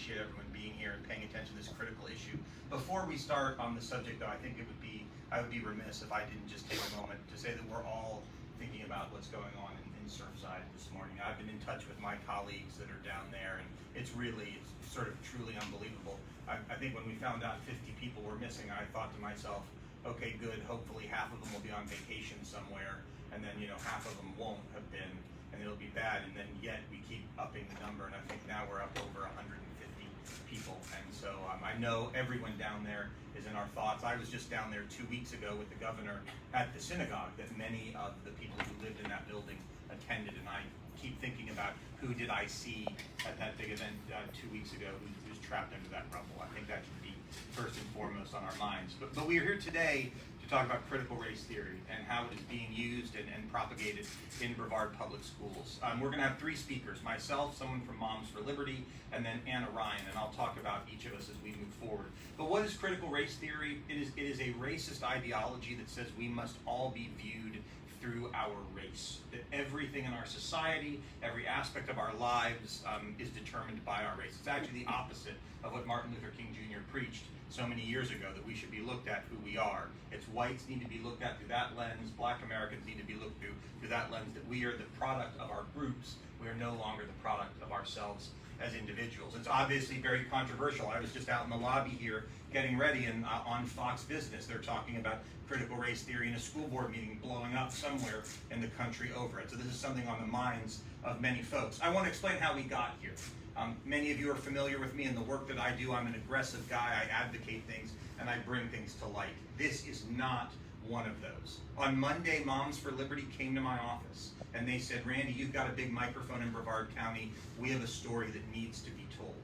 appreciate everyone being here and paying attention to this critical issue. Before we start on the subject, though, I think I would be remiss if I didn't just take a moment to say that we're all thinking about what's going on in Surfside this morning. I've been in touch with my colleagues that are down there, and it's sort of truly unbelievable. I think when we found out 50 people were missing, I thought to myself, okay, good, hopefully half of them will be on vacation somewhere, and then half of them won't have been, and it'll be bad, and then yet we keep upping the number, and I think now we're up over 150 people, and so I know everyone down there is in our thoughts. I was just down there 2 weeks ago with the governor at the synagogue that many of the people who lived in that building attended, and I keep thinking about who did I see at that big event 2 weeks ago who's trapped under that rubble. I think that should be first and foremost on our minds. But we are here today to talk about critical race theory and how it is being used and propagated in Brevard Public Schools. We're going to have three speakers, myself, someone from Moms for Liberty, and then Anna Ryan, and I'll talk about each of us as we move forward. But what is critical race theory? It is a racist ideology that says we must all be viewed through our race, that everything in our society, every aspect of our lives is determined by our race. It's actually the opposite of what Martin Luther King Jr. preached so many years ago, that we should be looked at who we are. It's whites need to be looked at through that lens, black Americans need to be looked through that lens, that we are the product of our groups. We are no longer the product of ourselves as individuals. It's obviously very controversial. I was just out in the lobby here getting ready, and on Fox Business, they're talking about critical race theory in a school board meeting blowing up somewhere in the country over it. So this is something on the minds of many folks. I want to explain how we got here. Many of you are familiar with me and the work that I do. I'm an aggressive guy. I advocate things and I bring things to light. This is not one of those. On Monday, Moms for Liberty came to my office and they said, Randy, you've got a big microphone in Brevard County. We have a story that needs to be told.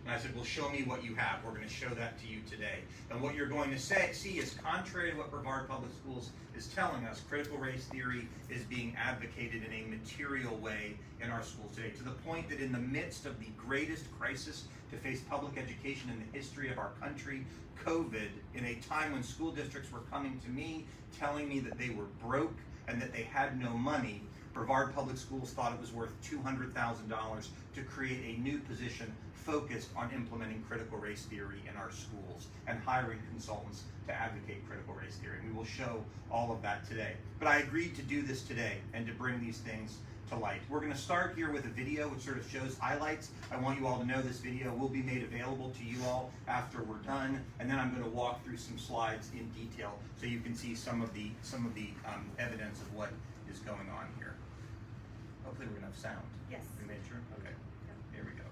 And I said, well, show me what you have. We're going to show that to you today. And what you're going to see is contrary to what Brevard Public Schools is telling us, critical race theory is being advocated in a material way in our schools today, to the point that in the midst of the greatest crisis to face public education in the history of our country, COVID, in a time when school districts were coming to me, telling me that they were broke and that they had no money, Brevard Public Schools thought it was worth $200,000 to create a new position focused on implementing critical race theory in our schools and hiring consultants to advocate critical race theory. We will show all of that today. But I agreed to do this today and to bring these things to light. We're going to start here with a video which sort of shows highlights. I want you all to know this video will be made available to you all after we're done, and then I'm going to walk through some slides in detail so you can see some of the evidence of what is going on here. Hopefully we're going to have sound. Yes. We made sure? Okay. Here we go.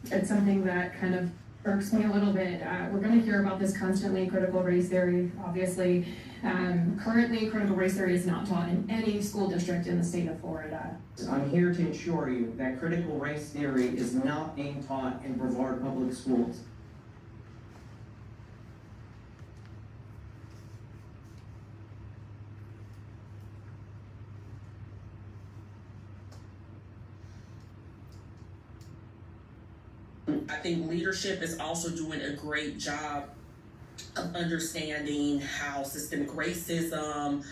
It's something that kind of irks me a little bit. We're going to hear about this constantly, critical race theory, obviously. Currently, critical race theory is not taught in any school district in the state of Florida. I'm here to assure you that critical race theory is not being taught in Brevard Public Schools. I think leadership is also doing a great job of understanding how systemic racism,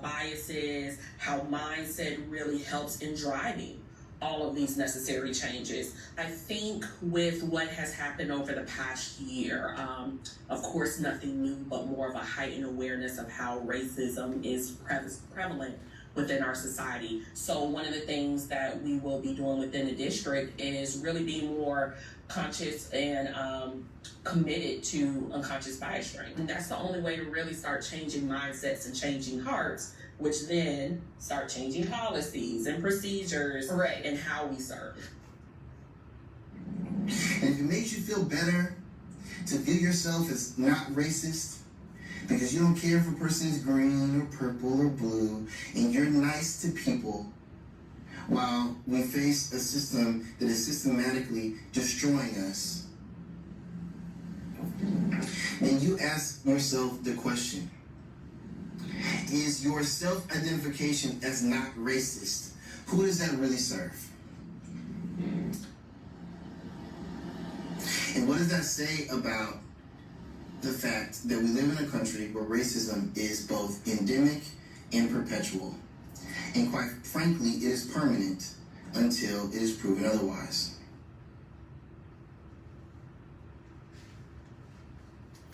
biases, how mindset really helps in driving all of these necessary changes. I think with what has happened over the past year, of course nothing new, but more of a heightened awareness of how racism is prevalent within our society. So one of the things that we will be doing within the district is really being more conscious and committed to unconscious bias training. And that's the only way to really start changing mindsets and changing hearts, which then start changing policies and procedures and how we serve. And if it makes you feel better to view yourself as not racist, because you don't care if a person is green or purple or blue, and you're nice to people, while we face a system that is systematically destroying us, then you ask yourself the question, is your self-identification as not racist, who does that really serve? And what does that say about the fact that we live in a country where racism is both endemic and perpetual? And quite frankly, it is permanent until it is proven otherwise.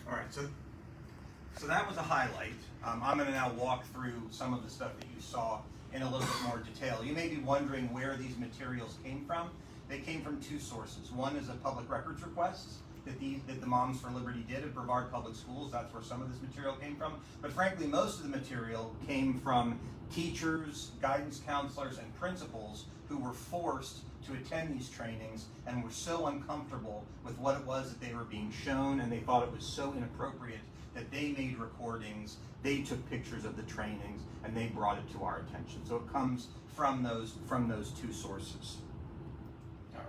All right, so that was a highlight. I'm going to now walk through some of the stuff that you saw in a little bit more detail. You may be wondering where these materials came from. They came from two sources. One is a public records request that the Moms for Liberty did at Brevard Public Schools. That's where some of this material came from. But frankly, most of the material came from teachers, guidance counselors, and principals who were forced to attend these trainings and were so uncomfortable with what it was that they were being shown, and they thought it was so inappropriate that they made recordings, they took pictures of the trainings, and they brought it to our attention. So it comes from those two sources. All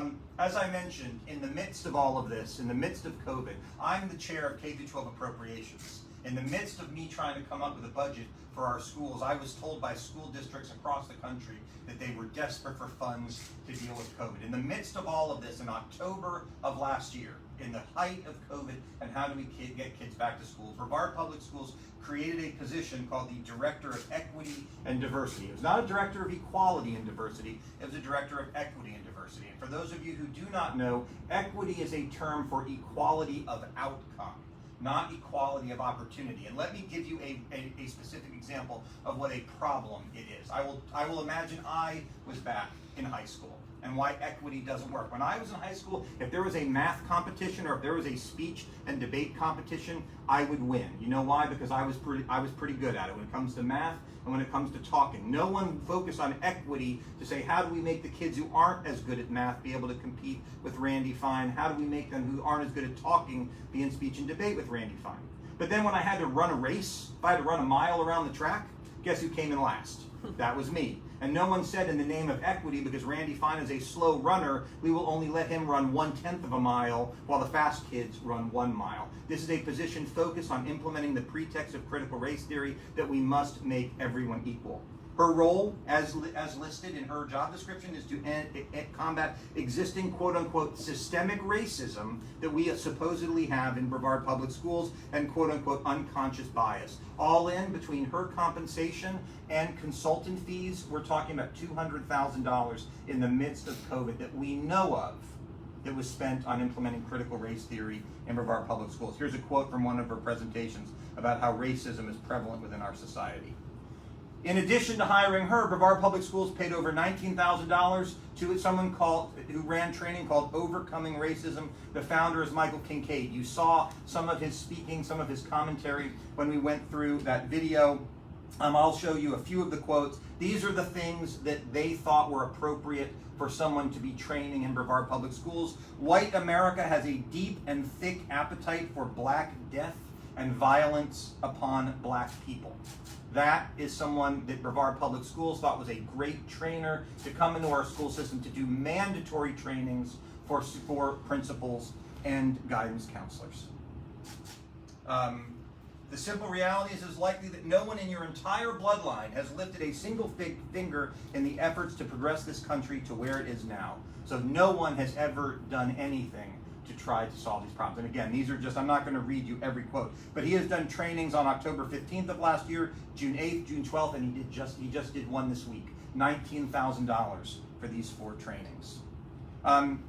right. As I mentioned, in the midst of all of this, in the midst of COVID, I'm the chair of K-12 appropriations. In the midst of me trying to come up with a budget for our schools, I was told by school districts across the country that they were desperate for funds to deal with COVID. In the midst of all of this, in October of last year, in the height of COVID, and how do we get kids back to school, Brevard Public Schools created a position called the Director of Equity and Diversity. It was not a Director of Equality and Diversity, it was a Director of Equity and Diversity. And for those of you who do not know, equity is a term for equality of outcome, not equality of opportunity. And let me give you a specific example of what a problem it is. I will imagine I was back in high school and why equity doesn't work. When I was in high school, if there was a math competition or if there was a speech and debate competition, I would win. You know why? Because I was pretty good at it when it comes to math and when it comes to talking. No one focused on equity to say, how do we make the kids who aren't as good at math be able to compete with Randy Fine? How do we make them who aren't as good at talking be in speech and debate with Randy Fine? But then when I had to run a race, if I had to run a mile around the track, guess who came in last? That was me. And no one said in the name of equity, because Randy Fine is a slow runner, we will only let him run 1/10 of a mile while the fast kids run 1 mile. This is a position focused on implementing the pretext of critical race theory that we must make everyone equal. Her role, as listed in her job description, is to combat existing quote-unquote systemic racism that we supposedly have in Brevard Public Schools and quote-unquote unconscious bias. All in, between her compensation and consultant fees, we're talking about $200,000 in the midst of COVID that we know of that was spent on implementing critical race theory in Brevard Public Schools. Here's a quote from one of her presentations about how racism is prevalent within our society. In addition to hiring her, Brevard Public Schools paid over $19,000 to someone who ran training called Overcoming Racism. The founder is Michael Kincaid. You saw some of his speaking, some of his commentary when we went through that video. I'll show you a few of the quotes. These are the things that they thought were appropriate for someone to be training in Brevard Public Schools. White America has a deep and thick appetite for black death and violence upon black people. That is someone that Brevard Public Schools thought was a great trainer to come into our school system to do mandatory trainings for principals and guidance counselors. The simple reality is it's likely that no one in your entire bloodline has lifted a single finger in the efforts to progress this country to where it is now. So no one has ever done anything to try to solve these problems. And again, these are just, I'm not going to read you every quote, but he has done trainings on October 15th of last year, June 8th, June 12th, and he just did one this week. $19,000 for these 4 trainings.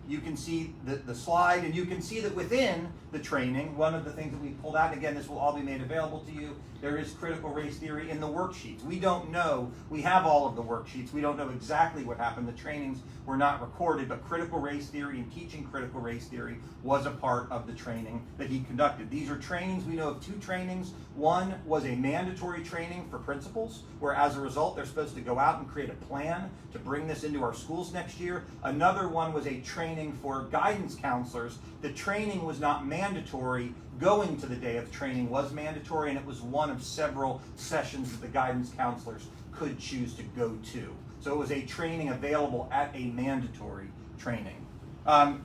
You can see the slide, and you can see that within the training, one of the things that we pulled out, and again, this will all be made available to you, there is critical race theory in the worksheets. We don't know, we have all of the worksheets, we don't know exactly what happened, the trainings were not recorded, but critical race theory and teaching critical race theory was a part of the training that he conducted. These are trainings, we know of 2 trainings. One was a mandatory training for principals, where as a result, they're supposed to go out and create a plan to bring this into our schools next year. Another one was a training for guidance counselors. The training was not mandatory. Going to the day of training was mandatory, and it was one of several sessions that the guidance counselors could choose to go to. So it was a training available at a mandatory training.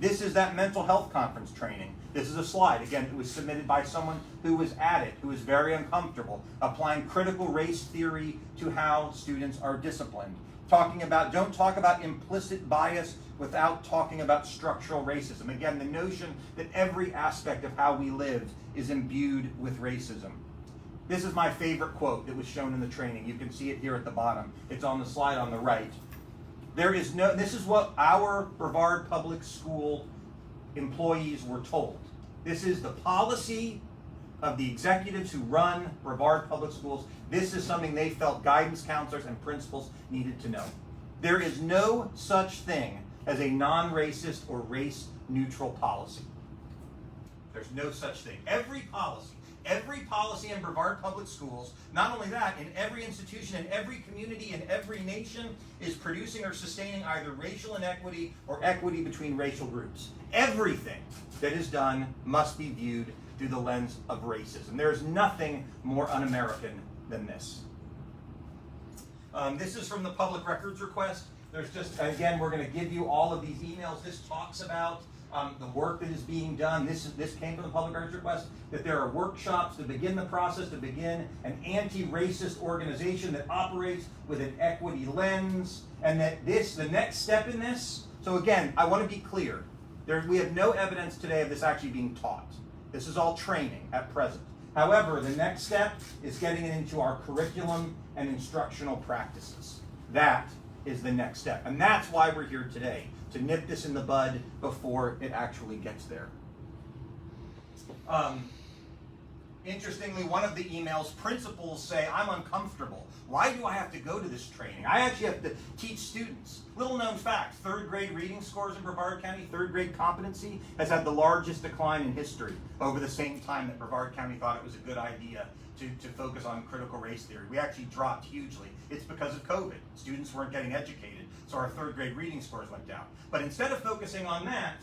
This is that mental health conference training. This is a slide. Again, it was submitted by someone who was at it, who was very uncomfortable, applying critical race theory to how students are disciplined. Don't talk about implicit bias without talking about structural racism. Again, the notion that every aspect of how we live is imbued with racism. This is my favorite quote that was shown in the training. You can see it here at the bottom. It's on the slide on the right. There is no, this is what our Brevard Public School employees were told. This is the policy of the executives who run Brevard Public Schools. This is something they felt guidance counselors and principals needed to know. There is no such thing as a non-racist or race-neutral policy. There's no such thing. Every policy in Brevard Public Schools, not only that, in every institution, in every community, in every nation, is producing or sustaining either racial inequity or equity between racial groups. Everything that is done must be viewed through the lens of racism. There is nothing more un-American than this. This is from the public records request. There's just, again, we're going to give you all of these emails. This talks about the work that is being done. This came from the public records request, that there are workshops to begin the process, to begin an anti-racist organization that operates with an equity lens, and that the next step in this, so again, I want to be clear, we have no evidence today of this actually being taught. This is all training at present. However, the next step is getting it into our curriculum and instructional practices. That is the next step. And that's why we're here today, to nip this in the bud before it actually gets there. Interestingly, one of the emails, principals say, I'm uncomfortable. Why do I have to go to this training? I actually have to teach students. Little known fact, third grade reading scores in Brevard County, third grade competency has had the largest decline in history over the same time that Brevard County thought it was a good idea to focus on critical race theory. We actually dropped hugely. It's because of COVID. Students weren't getting educated, so our third grade reading scores went down. But instead of focusing on that,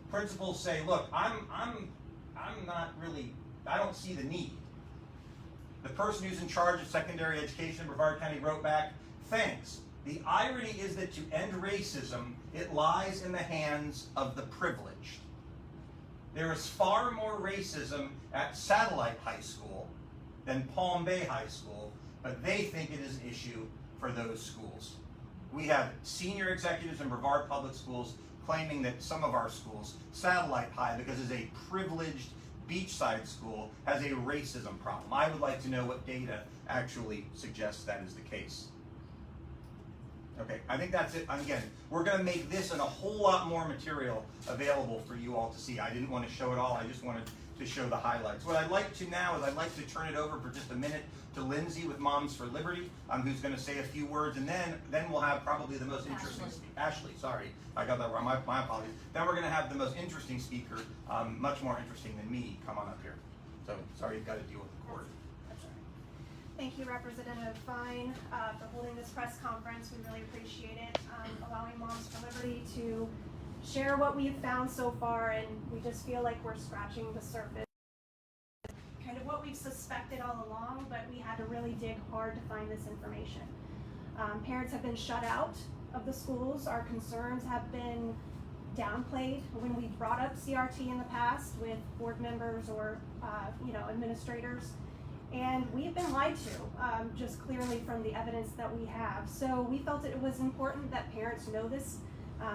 principals say, look, I'm not really, I don't see the need. The person who's in charge of secondary education in Brevard County wrote back, thanks. The irony is that to end racism, it lies in the hands of the privileged. There is far more racism at Satellite High School than Palm Bay High School, but they think it is an issue for those schools. We have senior executives in Brevard Public Schools claiming that some of our schools, Satellite High, because it's a privileged beachside school, has a racism problem. I would like to know what data actually suggests that is the case. Okay, I think that's it. Again, we're going to make this and a whole lot more material available for you all to see. I didn't want to show it all. I just wanted to show the highlights. What I'd like to now is I'd like to turn it over for just a minute to Lindsay with Moms for Liberty, who's going to say a few words, and then we'll have probably the most interesting Ashley, sorry, I got that wrong. My apologies. Then we're going to have the most interesting speaker, much more interesting than me, come on up here. So sorry, you've got to deal with the cord. Thank you, Representative Fine, for holding this press conference. We really appreciate it, allowing Moms for Liberty to share what we've found so far, and we just feel like we're scratching the surface. Kind of what we've suspected all along, but we had to really dig hard to find this information. Parents have been shut out of the schools. Our concerns have been downplayed when we brought up CRT in the past with board members or administrators. And we've been lied to, just clearly from the evidence that we have. So we felt it was important that parents know this,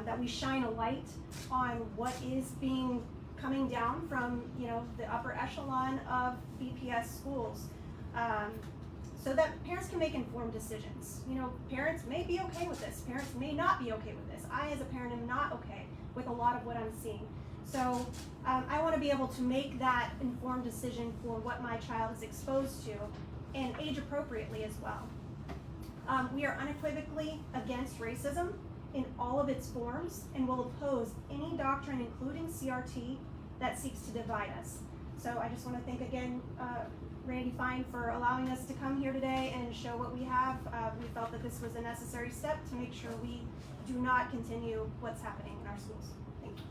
that we shine a light on what is coming down from the upper echelon of BPS schools, so that parents can make informed decisions. Parents may be okay with this, parents may not be okay with this. I as a parent am not okay with a lot of what I'm seeing. So I want to be able to make that informed decision for what my child is exposed to, and age appropriately as well. We are unequivocally against racism in all of its forms and will oppose any doctrine, including CRT, that seeks to divide us. So I just want to thank again Randy Fine for allowing us to come here today and show what we have. We felt that this was a necessary step to make sure we do not continue what's happening in our schools. Thank you.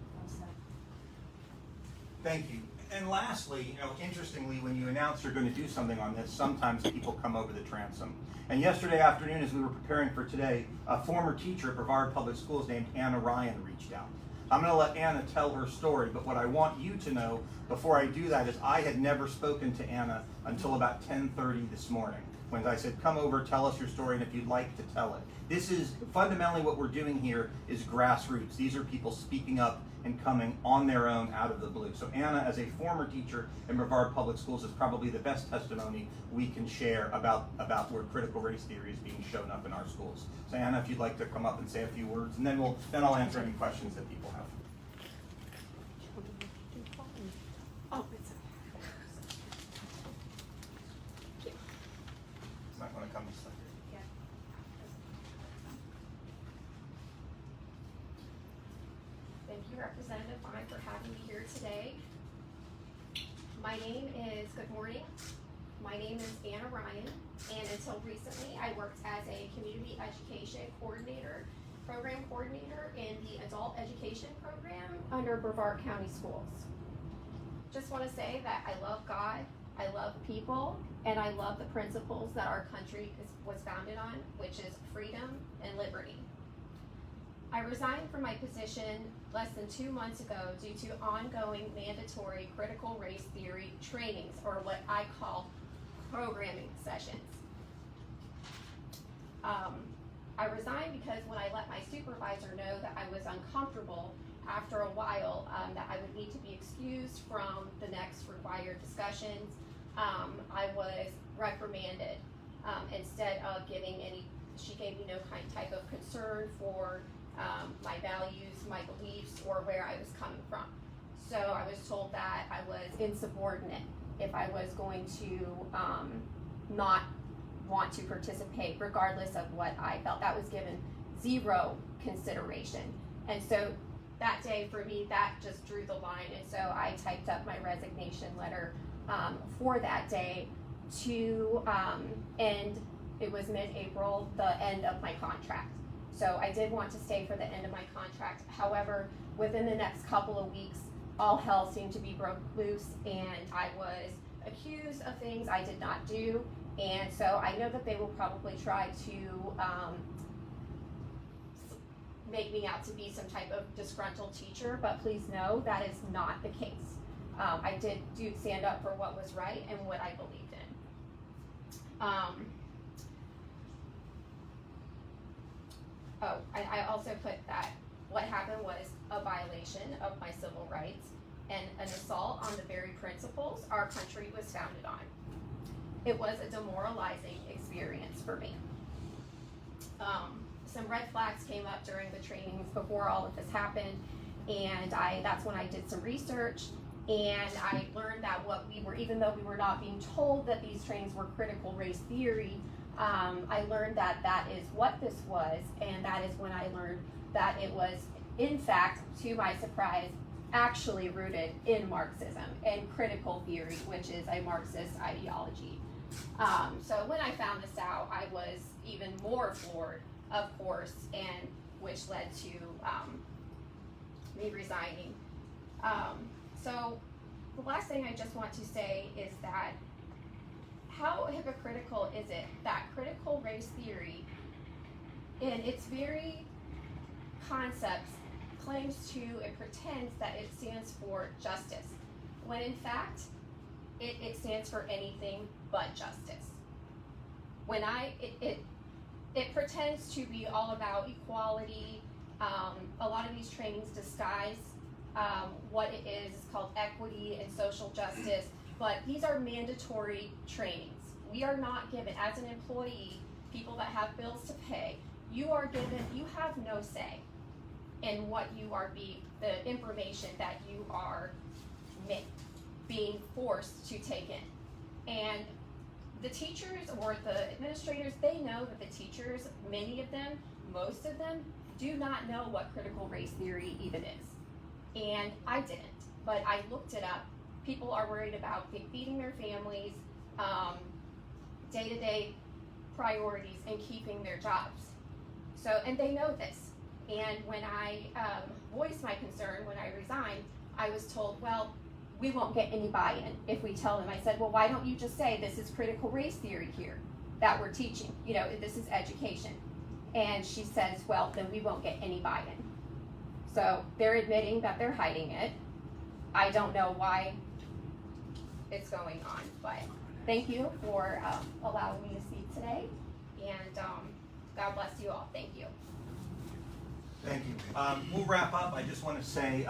Thank you. And lastly, interestingly, when you announce you're going to do something on this, sometimes people come over the transom. And yesterday afternoon, as we were preparing for today, a former teacher at Brevard Public Schools named Anna Ryan reached out. I'm going to let Anna tell her story, but what I want you to know before I do that is I had never spoken to Anna until about 10:30 this morning. when I said, come over, tell us your story, and if you'd like to tell it. This is fundamentally what we're doing here is grassroots. These are people speaking up and coming on their own out of the blue. So Anna, as a former teacher in Brevard Public Schools, is probably the best testimony we can share about where critical race theory is being shown up in our schools. So Anna, if you'd like to come up and say a few words, and then I'll answer any questions that people have. Oh, it's It's not going to come this way. Thank you, Representative Fine, for having me here today. My name is, good morning, my name is Anna Ryan, and until recently, I worked as a community education coordinator, program coordinator in the adult education program under Brevard County Schools. Just want to say that I love God, I love people, and I love the principles that our country was founded on, which is freedom and liberty. I resigned from my position less than 2 months ago due to ongoing mandatory critical race theory trainings, or what I call programming sessions. I resigned because when I let my supervisor know that I was uncomfortable, after a while, that I would need to be excused from the next required discussions, I was reprimanded. Instead of giving any, she gave me no type of concern for my values, my beliefs, or where I was coming from. So I was told that I was insubordinate if I was going to not want to participate, regardless of what I felt. That was given zero consideration. And so that day for me, that just drew the line. And so I typed up my resignation letter for that day to end, it was mid-April, the end of my contract. So I did want to stay for the end of my contract. However, within the next couple of weeks, all hell seemed to be broke loose, and I was accused of things I did not do. And so I know that they will probably try to make me out to be some type of disgruntled teacher, but please know that is not the case. I did stand up for what was right and what I believed in. I also put that what happened was a violation of my civil rights and an assault on the very principles our country was founded on. It was a demoralizing experience for me. Some red flags came up during the trainings before all of this happened, and that's when I did some research, and I learned that even though we were not being told that these trainings were critical race theory, I learned that that is what this was, and that is when I learned that it was, in fact, to my surprise, actually rooted in Marxism and critical theory, which is a Marxist ideology. So when I found this out, I was even more floored, of course, and which led to me resigning. So the last thing I just want to say is that how hypocritical is it that critical race theory, in its very concepts, claims to and pretends that it stands for justice, when in fact it stands for anything but justice. When it pretends to be all about equality. A lot of these trainings disguise what it is. It's called equity and social justice, but these are mandatory trainings. We are not given, as an employee, people that have bills to pay, you have no say in what you are the information that you are being forced to take in. And the teachers or the administrators, they know that the teachers, many of them, most of them, do not know what critical race theory even is. And I didn't, but I looked it up. People are worried about feeding their families, day-to-day priorities, and keeping their jobs. So, and they know this. And when I voiced my concern when I resigned, I was told, well, we won't get any buy-in if we tell them. I said, well, why don't you just say this is critical race theory here that we're teaching? You know, this is education. And she says, well, then we won't get any buy-in. So they're admitting that they're hiding it. I don't know why it's going on, but thank you for allowing me to speak today. And God bless you all. Thank you. Thank you. We'll wrap up. I just want to say,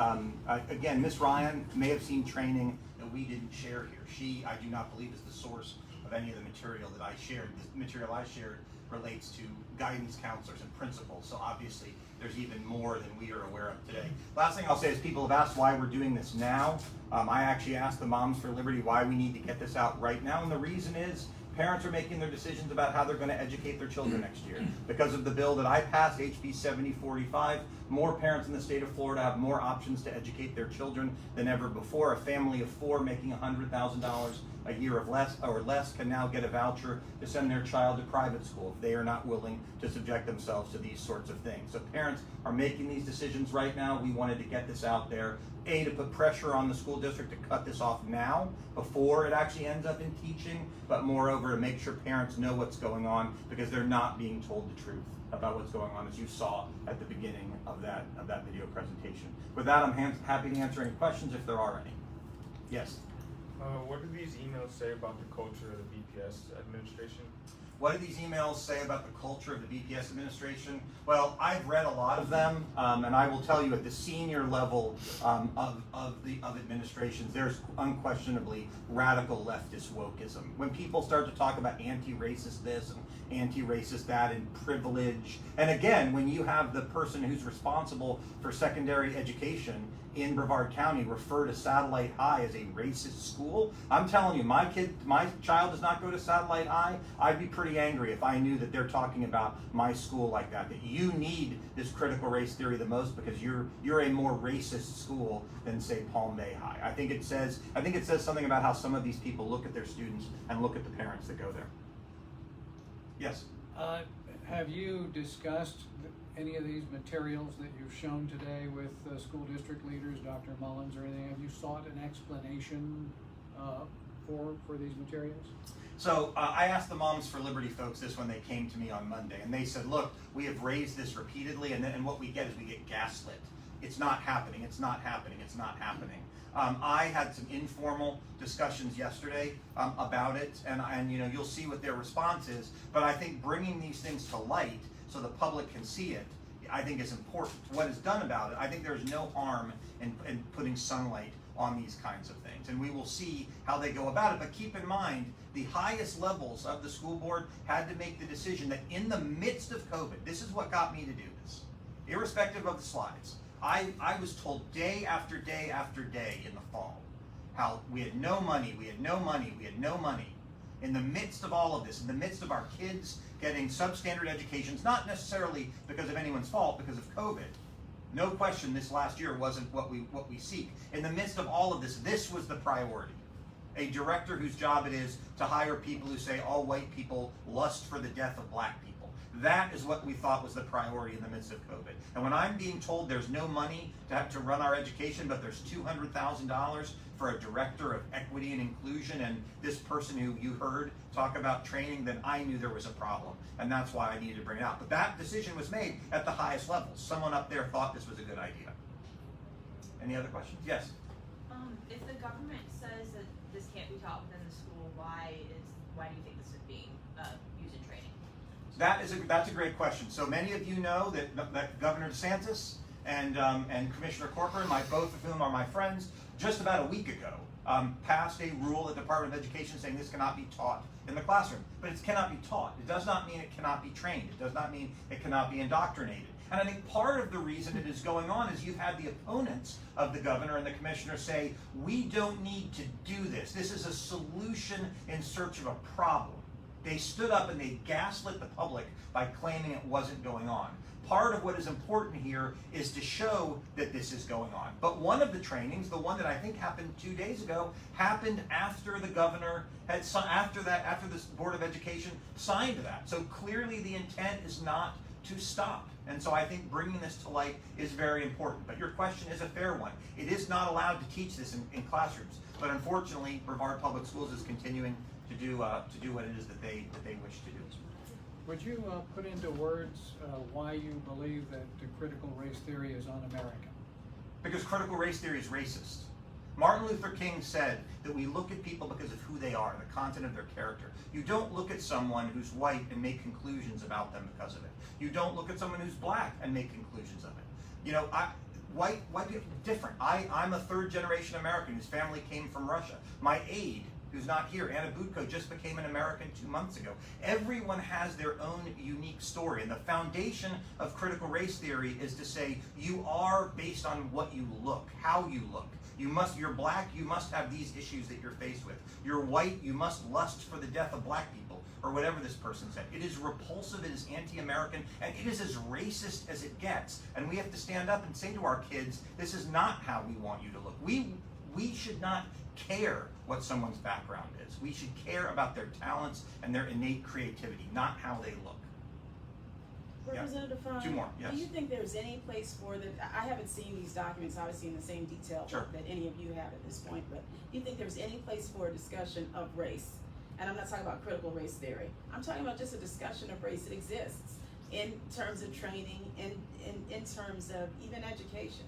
again, Ms. Ryan may have seen training that we didn't share here. She, I do not believe, is the source of any of the material that I shared. The material I shared relates to guidance counselors and principals, so obviously there's even more than we are aware of today. Last thing I'll say is people have asked why we're doing this now. I actually asked the Moms for Liberty why we need to get this out right now, and the reason is parents are making their decisions about how they're going to educate their children next year. Because of the bill that I passed, HB 7045, more parents in the state of Florida have more options to educate their children than ever before. A family of 4 making $100,000 a year of less can now get a voucher to send their child to private school if they are not willing to subject themselves to these sorts of things. So parents are making these decisions right now. We wanted to get this out there, A, to put pressure on the school district to cut this off now before it actually ends up in teaching, but moreover to make sure parents know what's going on because they're not being told the truth about what's going on, as you saw at the beginning of that video presentation. With that, I'm happy to answer any questions if there are any. Yes? What do these emails say about the culture of the BPS administration? What do these emails say about the culture of the BPS administration? Well, I've read a lot of them, and I will tell you at the senior level of administrations, there's unquestionably radical leftist wokeism. When people start to talk about anti-racist this and anti-racist that and privilege, and again, when you have the person who's responsible for secondary education in Brevard County refer to Satellite High as a racist school, I'm telling you, my child does not go to Satellite High. I'd be pretty angry if I knew that they're talking about my school like that you need this critical race theory the most because you're a more racist school than, say, Palm Bay High. I think it says something about how some of these people look at their students and look at the parents that go there. Yes? Have you discussed any of these materials that you've shown today with school district leaders, Dr. Mullins or anything? Have you sought an explanation for these materials? So I asked the Moms for Liberty folks this when they came to me on Monday, and they said, look, we have raised this repeatedly, and what we get is we get gaslit. It's not happening, it's not happening, it's not happening. I had some informal discussions yesterday about it, and you know, you'll see what their response is, but I think bringing these things to light so the public can see it, I think is important. What is done about it, I think there's no harm in putting sunlight on these kinds of things, and we will see how they go about it. But keep in mind, the highest levels of the school board had to make the decision that in the midst of COVID, this is what got me to do this, irrespective of the slides. I was told day after day after day in the fall how we had no money, we had no money, we had no money. In the midst of all of this, in the midst of our kids getting substandard educations, not necessarily because of anyone's fault, because of COVID. No question this last year wasn't what we seek. In the midst of all of this, this was the priority. A director whose job it is to hire people who say all white people lust for the death of black people. That is what we thought was the priority in the midst of COVID. And when I'm being told there's no money to have to run our education, but there's $200,000 for a director of equity and inclusion, and this person who you heard talk about training, then I knew there was a problem. And that's why I needed to bring it out. But that decision was made at the highest levels. Someone up there thought this was a good idea. Any other questions? Yes? If the government says that this can't be taught within the school, why do you think this is being used in training? That's a great question. So many of you know that Governor DeSantis and Commissioner Corcoran, both of whom are my friends, just about a week ago passed a rule at the Department of Education saying this cannot be taught in the classroom. But it cannot be taught. It does not mean it cannot be trained. It does not mean it cannot be indoctrinated. And I think part of the reason it is going on is you've had the opponents of the governor and the commissioner say, we don't need to do this. This is a solution in search of a problem. They stood up and they gaslit the public by claiming it wasn't going on. Part of what is important here is to show that this is going on. But one of the trainings, the one that I think happened 2 days ago, happened after the governor had, after the Board of Education signed that. So clearly the intent is not to stop. And so I think bringing this to light is very important. But your question is a fair one. It is not allowed to teach this in classrooms. But unfortunately, Brevard Public Schools is continuing to do what it is that they wish to do. Would you put into words why you believe that the critical race theory is un-American? Because critical race theory is racist. Martin Luther King said that we look at people because of who they are, the content of their character. You don't look at someone who's white and make conclusions about them because of it. You don't look at someone who's black and make conclusions of it. You know, white people different. I'm a third generation American whose family came from Russia. My aide, who's not here, Anna Budko, just became an American 2 months ago. Everyone has their own unique story, and the foundation of critical race theory is to say you are based on what you look, how you look. You're black, you must have these issues that you're faced with. You're white, you must lust for the death of black people, or whatever this person said. It is repulsive, it is anti-American, and it is as racist as it gets. And we have to stand up and say to our kids, this is not how we want you to look. We should not care what someone's background is. We should care about their talents and their innate creativity, not how they look. Representative Fine, Two more, yes. do you think there's any place for the, I haven't seen these documents, obviously in the same detail Sure. that any of you have at this point, but do you think there's any place for a discussion of race? And I'm not talking about critical race theory. I'm talking about just a discussion of race that exists in terms of training, in terms of even education.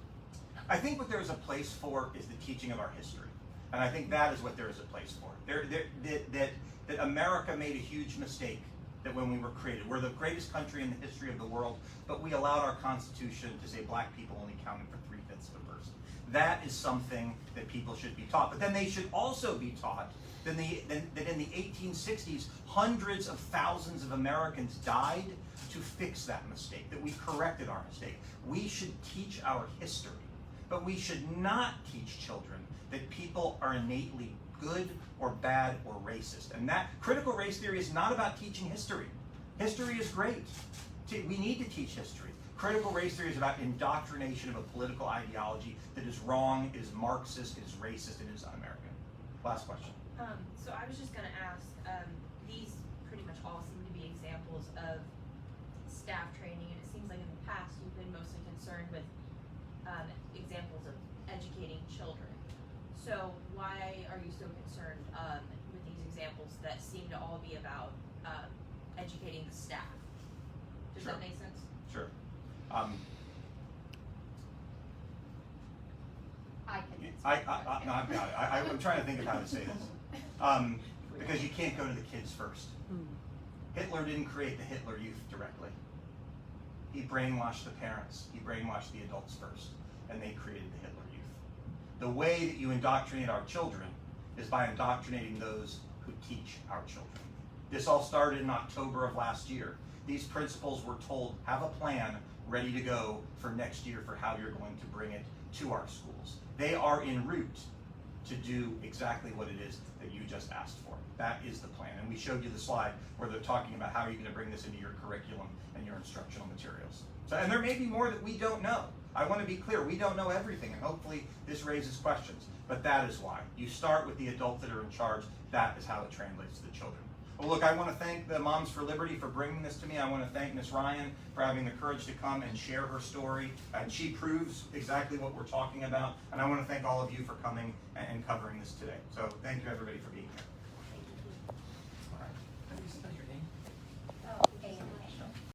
I think what there is a place for is the teaching of our history. And I think that is what there is a place for. That America made a huge mistake that when we were created. We're the greatest country in the history of the world, but we allowed our Constitution to say black people only counted for 3/5 of a person. That is something that people should be taught. But then they should also be taught that in the 1860s, hundreds of thousands of Americans died to fix that mistake, that we corrected our mistake. We should teach our history, but we should not teach children that people are innately good or bad or racist. And that critical race theory is not about teaching history. History is great. We need to teach history. Critical race theory is about indoctrination of a political ideology that is wrong, is Marxist, is racist, and is un-American. Last question. So I was just going to ask, these pretty much all seem to be examples of staff training, and it seems like in the past you've been mostly concerned with examples of educating children. So why are you so concerned with these examples that seem to all be about educating the staff? Does Sure. that make sense? Sure. I'm trying to think of how to say this. Because you can't go to the kids first. Hitler didn't create the Hitler Youth directly. He brainwashed the parents. He brainwashed the adults first, and they created the Hitler Youth. The way that you indoctrinate our children is by indoctrinating those who teach our children. This all started in October of last year. These principals were told, have a plan ready to go for next year for how you're going to bring it to our schools. They are en route to do exactly what it is that you just asked for. That is the plan. And we showed you the slide where they're talking about how you're going to bring this into your curriculum and your instructional materials. So, and there may be more that we don't know. I want to be clear, we don't know everything, and hopefully this raises questions. But that is why. You start with the adults that are in charge. That is how it translates to the children. Well, look, I want to thank the Moms for Liberty for bringing this to me. I want to thank Ms. Ryan for having the courage to come and share her story. And she proves exactly what we're talking about. And I want to thank all of you for coming and covering this today. So thank you, everybody, for being here.